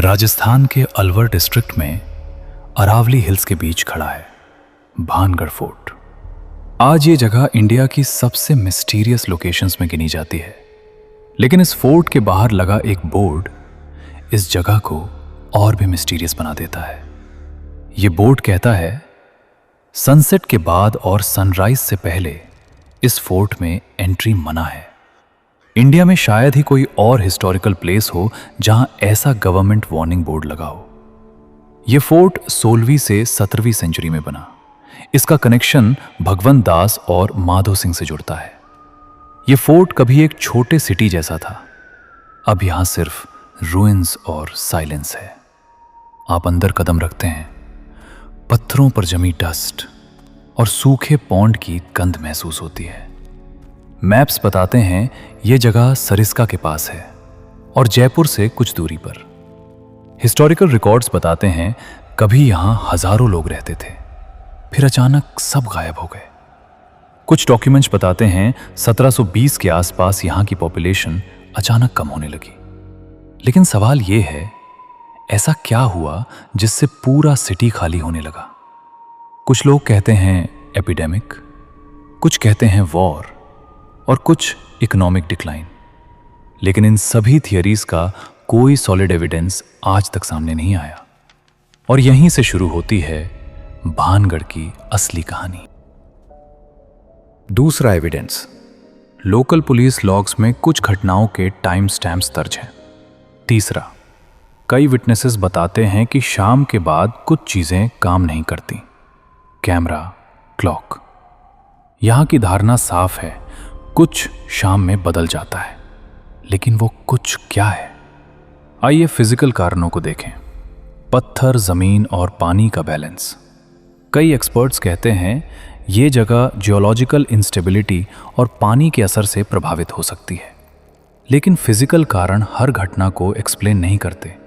राजस्थान के अलवर डिस्ट्रिक्ट में अरावली हिल्स के बीच खड़ा है भानगढ़ फोर्ट। आज ये जगह इंडिया की सबसे मिस्टीरियस लोकेशंस में गिनी जाती है, लेकिन इस फोर्ट के बाहर लगा एक बोर्ड इस जगह को और भी मिस्टीरियस बना देता है। ये बोर्ड कहता है सनसेट के बाद और सनराइज से पहले इस फोर्ट में एंट्री मना है। इंडिया में शायद ही कोई और हिस्टोरिकल प्लेस हो जहां ऐसा गवर्नमेंट वार्निंग बोर्ड लगा हो। यह फोर्ट 16वीं से 17वीं सेंचुरी में बना। इसका कनेक्शन भगवंत दास और माधो सिंह से जुड़ता है। यह फोर्ट कभी एक छोटे सिटी जैसा था, अब यहां सिर्फ रूइंस और साइलेंस है। आप अंदर कदम रखते हैं, पत्थरों पर जमी डस्ट और सूखे पौंड की गंध महसूस होती है। मैप्स बताते हैं यह जगह सरिस्का के पास है और जयपुर से कुछ दूरी पर। हिस्टोरिकल रिकॉर्ड्स बताते हैं कभी यहां हजारों लोग रहते थे, फिर अचानक सब गायब हो गए। कुछ डॉक्यूमेंट्स बताते हैं 1720 के आसपास यहां की पॉपुलेशन अचानक कम होने लगी। लेकिन सवाल यह है, ऐसा क्या हुआ जिससे पूरा सिटी खाली होने लगा? कुछ लोग कहते हैं एपिडेमिक, कुछ कहते हैं वॉर और कुछ इकोनॉमिक डिक्लाइन। लेकिन इन सभी थियरीज का कोई सॉलिड एविडेंस आज तक सामने नहीं आया। और यहीं से शुरू होती है भानगढ़ की असली कहानी। दूसरा एविडेंस, लोकल पुलिस लॉग्स में कुछ घटनाओं के टाइम स्टैम्प्स दर्ज हैं। तीसरा, कई विटनेसेस बताते हैं कि शाम के बाद कुछ चीजें काम नहीं करती। Camera, clock. यहां की धारणा साफ है, कुछ शाम में बदल जाता है, लेकिन वो कुछ क्या है? आइए फिजिकल कारणों को देखें। पत्थर, जमीन और पानी का बैलेंस। कई एक्सपर्ट्स कहते हैं ये जगह जियोलॉजिकल इंस्टेबिलिटी और पानी के असर से प्रभावित हो सकती है। लेकिन फिजिकल कारण हर घटना को एक्सप्लेन नहीं करते।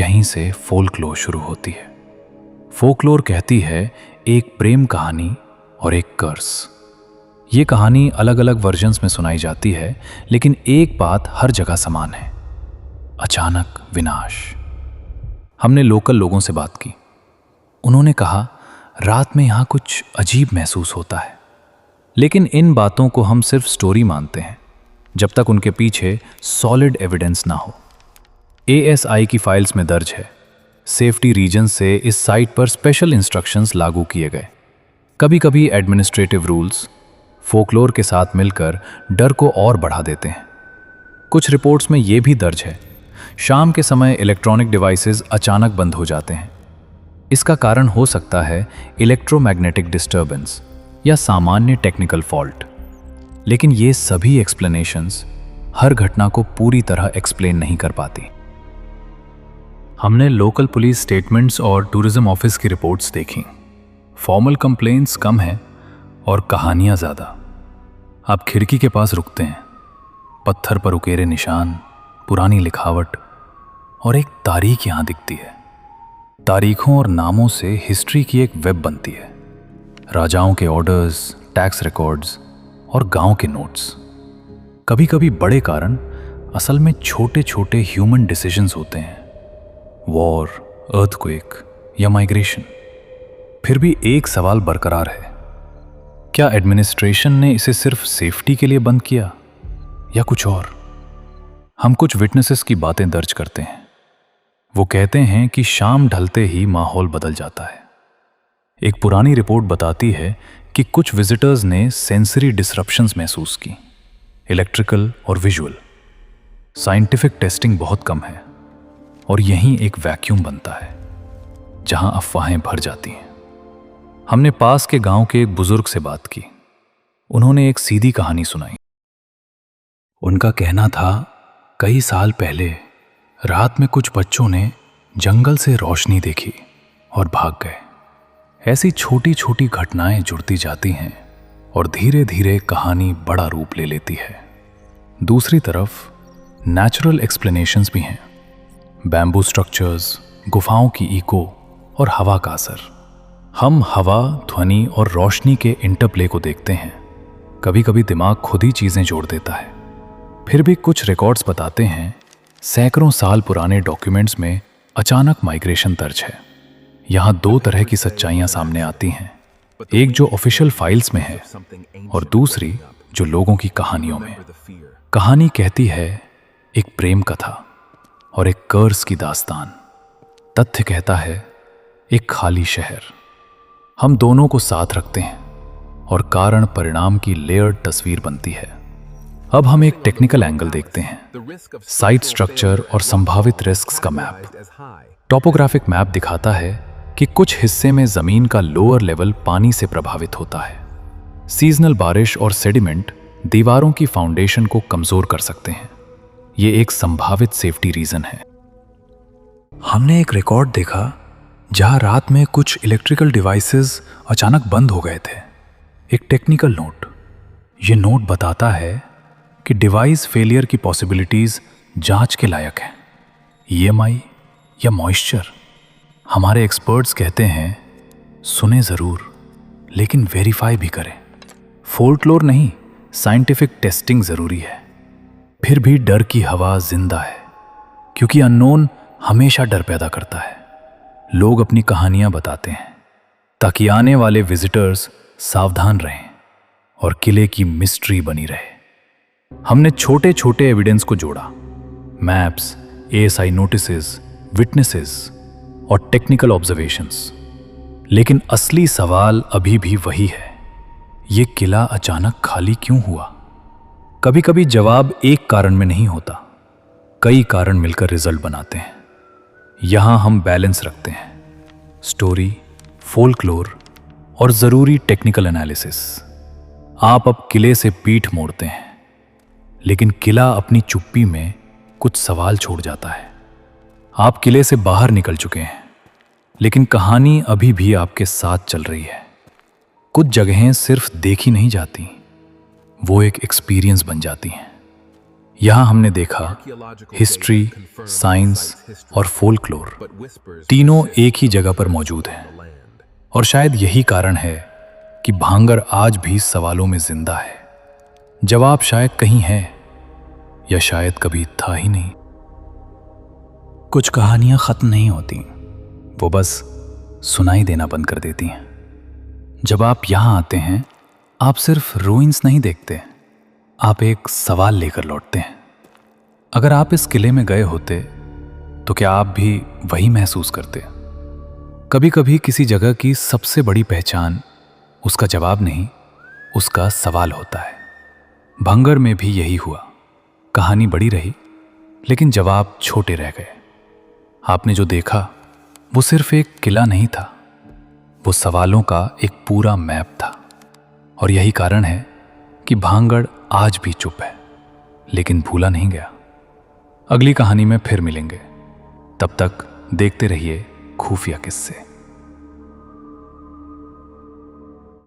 यहीं से फोल्कलोर शुरू होती है। फोल्कलोर कहती है एक प्रेम कहानी और एक कर्स। ये कहानी अलग अलग वर्जन्स में सुनाई जाती है, लेकिन एक बात हर जगह समान है, अचानक विनाश। हमने लोकल लोगों से बात की। उन्होंने कहा रात में यहां कुछ अजीब महसूस होता है, लेकिन इन बातों को हम सिर्फ स्टोरी मानते हैं जब तक उनके पीछे सॉलिड एविडेंस ना हो। ASI की फाइल्स में दर्ज है, सेफ्टी रीजन से इस साइट पर स्पेशल इंस्ट्रक्शंस लागू किए गए। कभी कभी एडमिनिस्ट्रेटिव रूल्स फोकलोर के साथ मिलकर डर को और बढ़ा देते हैं। कुछ रिपोर्ट्स में यह भी दर्ज है, शाम के समय इलेक्ट्रॉनिक डिवाइसेस अचानक बंद हो जाते हैं। इसका कारण हो सकता है इलेक्ट्रोमैग्नेटिक डिस्टर्बेंस या सामान्य टेक्निकल फॉल्ट। लेकिन ये सभी एक्सप्लेनेशंस हर घटना को पूरी तरह एक्सप्लेन नहीं कर पाती। हमने लोकल पुलिस स्टेटमेंट्स और टूरिज्म ऑफिस की रिपोर्ट्स देखी। फॉर्मल कंप्लेंट्स कम हैं और कहानियां ज्यादा। आप खिड़की के पास रुकते हैं, पत्थर पर उकेरे निशान, पुरानी लिखावट और एक तारीख यहां दिखती है। तारीखों और नामों से हिस्ट्री की एक वेब बनती है। राजाओं के ऑर्डर्स, टैक्स रिकॉर्ड्स और गांव के नोट्स। कभी कभी बड़े कारण असल में छोटे छोटे ह्यूमन डिसीजंस होते हैं, वॉर, अर्थक्वेक या माइग्रेशन। फिर भी एक सवाल बरकरार है, क्या एडमिनिस्ट्रेशन ने इसे सिर्फ सेफ्टी के लिए बंद किया या कुछ और? हम कुछ विटनेसेस की बातें दर्ज करते हैं। वो कहते हैं कि शाम ढलते ही माहौल बदल जाता है। एक पुरानी रिपोर्ट बताती है कि कुछ विजिटर्स ने सेंसरी डिसरप्शंस महसूस की, इलेक्ट्रिकल और विजुअल। साइंटिफिक टेस्टिंग बहुत कम है और यहीं एक वैक्यूम बनता है जहां अफवाहें भर जाती हैं। हमने पास के गांव के एक बुजुर्ग से बात की। उन्होंने एक सीधी कहानी सुनाई। उनका कहना था कई साल पहले रात में कुछ बच्चों ने जंगल से रोशनी देखी और भाग गए। ऐसी छोटी छोटी घटनाएं जुड़ती जाती हैं और धीरे धीरे कहानी बड़ा रूप ले लेती है। दूसरी तरफ नेचुरल एक्सप्लेनेशंस भी हैं, बैम्बू स्ट्रक्चर्स, गुफाओं की इको और हवा का असर। हम हवा, ध्वनि और रोशनी के इंटरप्ले को देखते हैं। कभी कभी दिमाग खुद ही चीजें जोड़ देता है। फिर भी कुछ रिकॉर्ड्स बताते हैं सैकड़ों साल पुराने डॉक्यूमेंट्स में अचानक माइग्रेशन दर्ज है। यहाँ दो तरह की सच्चाइयाँ सामने आती हैं, एक जो ऑफिशियल फाइल्स में है और दूसरी जो लोगों की कहानियों में। कहानी कहती है एक प्रेम कथा और एक कर्स की दास्तान। तथ्य कहता है एक खाली शहर। हम दोनों को साथ रखते हैं और कारण परिणाम की लेयर्ड तस्वीर बनती है। अब हम एक टेक्निकल एंगल देखते हैं, साइट स्ट्रक्चर और संभावित रिस्क्स का मैप। टॉपोग्राफिक मैप दिखाता है कि कुछ हिस्से में जमीन का लोअर लेवल पानी से प्रभावित होता है। सीजनल बारिश और सेडिमेंट दीवारों की फाउंडेशन को कमजोर कर सकते हैं। ये एक संभावित सेफ्टी रीजन है। हमने एक रिकॉर्ड देखा जहां रात में कुछ इलेक्ट्रिकल डिवाइसेस अचानक बंद हो गए थे। एक टेक्निकल नोट, ये नोट बताता है कि डिवाइस फेलियर की पॉसिबिलिटीज जांच के लायक हैं। EMI या मॉइस्चर, हमारे एक्सपर्ट्स कहते हैं सुने जरूर लेकिन वेरीफाई भी करें। फोल्कलोर नहीं, साइंटिफिक टेस्टिंग जरूरी है। फिर भी डर की हवा जिंदा है, क्योंकि अननोन हमेशा डर पैदा करता है। लोग अपनी कहानियां बताते हैं ताकि आने वाले विजिटर्स सावधान रहें और किले की मिस्ट्री बनी रहे। हमने छोटे छोटे एविडेंस को जोड़ा, मैप्स, ASI नोटिसेस, विटनेसेस और टेक्निकल ऑब्जर्वेशंस। लेकिन असली सवाल अभी भी वही है, ये किला अचानक खाली क्यों हुआ? कभी कभी जवाब एक कारण में नहीं होता, कई कारण मिलकर रिजल्ट बनाते हैं। यहां हम बैलेंस रखते हैं, स्टोरी, फोल्कलोर और जरूरी टेक्निकल एनालिसिस। आप अब किले से पीठ मोड़ते हैं, लेकिन किला अपनी चुप्पी में कुछ सवाल छोड़ जाता है। आप किले से बाहर निकल चुके हैं, लेकिन कहानी अभी भी आपके साथ चल रही है। कुछ जगहें सिर्फ देखी नहीं जाती, वो एक एक्सपीरियंस बन जाती हैं। यहां हमने देखा हिस्ट्री, साइंस और फोल्कलोर तीनों एक ही जगह पर मौजूद हैं। और शायद यही कारण है कि भांगर आज भी सवालों में जिंदा है। जवाब शायद कहीं है, या शायद कभी था ही नहीं। कुछ कहानियां खत्म नहीं होती, वो बस सुनाई देना बंद कर देती हैं। जब आप यहां आते हैं, आप सिर्फ रूइंस नहीं देखते, आप एक सवाल लेकर लौटते हैं। अगर आप इस किले में गए होते तो क्या आप भी वही महसूस करते? कभी कभी किसी जगह की सबसे बड़ी पहचान उसका जवाब नहीं, उसका सवाल होता है। भांगर में भी यही हुआ। कहानी बड़ी रही, लेकिन जवाब छोटे रह गए। आपने जो देखा वो सिर्फ एक किला नहीं था, वो सवालों का एक पूरा मैप था। और यही कारण है कि भांगड़ आज भी चुप है, लेकिन भूला नहीं गया। अगली कहानी में फिर मिलेंगे, तब तक देखते रहिए खुफिया किस्से।